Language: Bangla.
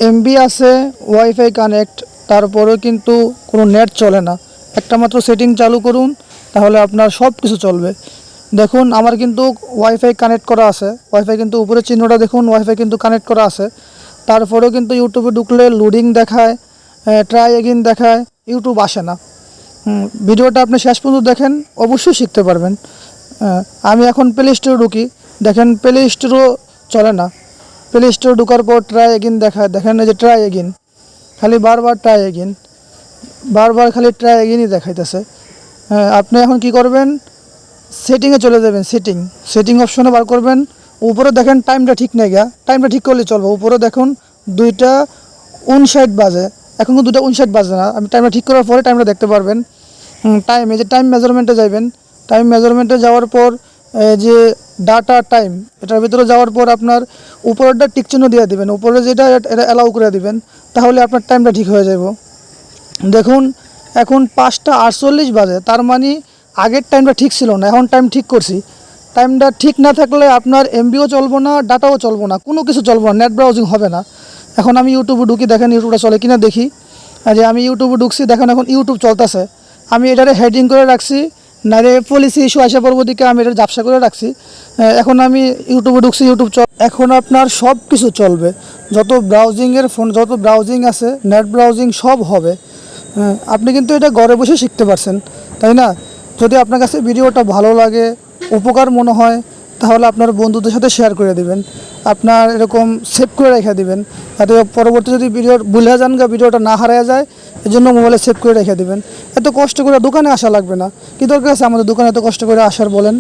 এমবি আছে, ওয়াইফাই কানেক্ট, তারপরেও কিন্তু কোনো নেট চলে না। একটা মাত্র সেটিং চালু করুন, তাহলে আপনার সব কিছু চলবে। দেখুন আমার কিন্তু ওয়াইফাই কানেক্ট করা আছে, ওয়াইফাই কিন্তু উপরে চিহ্নটা দেখুন, ওয়াইফাই কিন্তু কানেক্ট করা আছে। তারপরেও কিন্তু ইউটিউবে ঢুকলে লোডিং দেখায়, ট্রাই এগেইন দেখায়, ইউটিউব আসে না। ভিডিওটা আপনি শেষ পর্যন্ত দেখেন, অবশ্যই শিখতে পারবেন। আমি এখন প্লে স্টোরে ঢুকি, দেখেন প্লে স্টোরও চলে না। প্লে স্টোরে ঢোকার পর ট্রাই এগেইন দেখায়, দেখেন এই যে ট্রাই এগেইন, খালি বারবার ট্রাই এগেইন, বারবার খালি ট্রাই এগেইনই দেখাইতেছে। আপনি এখন কি করবেন, সেটিংয়ে চলে যাবেন। সেটিং অপশনে বার করবেন, উপরে দেখেন টাইমটা ঠিক নেই গা, টাইমটা ঠিক করলে চলবে। উপরে দেখুন 2:59 বাজে, এখন কিন্তু 2:59 বাজে না। আমি টাইমটা ঠিক করার পরে টাইমটা দেখতে পারবেন। টাইম, এই যে টাইম মেজারমেন্টে যাবেন, টাইম মেজারমেন্টে যাওয়ার পর যে ডাটা টাইম, এটার ভিতরে যাওয়ার পর আপনার উপরেরটা টিক চিহ্ন দিয়ে দিবেন, উপরে যেটা এটা অ্যালাউ করে দিবেন, তাহলে আপনার টাইমটা ঠিক হয়ে যাব। দেখুন এখন 5:48 বাজে, তার মানে আগের টাইমটা ঠিক ছিল না, এখন টাইম ঠিক করছি। টাইমটা ঠিক না থাকলে আপনার এমবিও চলবো না, ডাটাও চলবো না, কোনো কিছু চলবো না, নেট ব্রাউজিং হবে না। এখন আমি ইউটিউবে ঢুকি, দেখেন ইউটিউবটা চলে কিনা দেখি। যে আমি ইউটিউবে ঢুকছি, দেখেন এখন ইউটিউব চলতেছে। আমি এটারে হেডিং করে রাখছি, নারে পলিসি ইস্যু আসা পরবর্তীকে আমি এটা ঝাপসা করে রাখছি। এখন আমি ইউটিউবে ঢুকছি, ইউটিউব এখন আপনার সব কিছু চলবে, যত ব্রাউজিংয়ের ফোন, যত ব্রাউজিং আছে, নেট ব্রাউজিং সব হবে। আপনি কিন্তু এটা ঘরে বসে শিখতে পারছেন, তাই না? যদি আপনার কাছে ভিডিওটা ভালো লাগে, উপকার মনে হয়, তাহলে আপনার বন্ধুদের সাথে শেয়ার করে দিবেন, আপনার এরকম সেভ করে রেখে দিবেন, যাতে পরবর্তী যদি ভিডিও ভুলে যান গা, ভিডিওটা না হারিয়ে যায়, এই জন্য মোবাইলে সেভ করে রেখে দিবেন। এত কষ্ট করে দোকানে আসা লাগবে না। কী দরকার আছে আমাদের দোকানে এত কষ্ট করে আসার বলেন?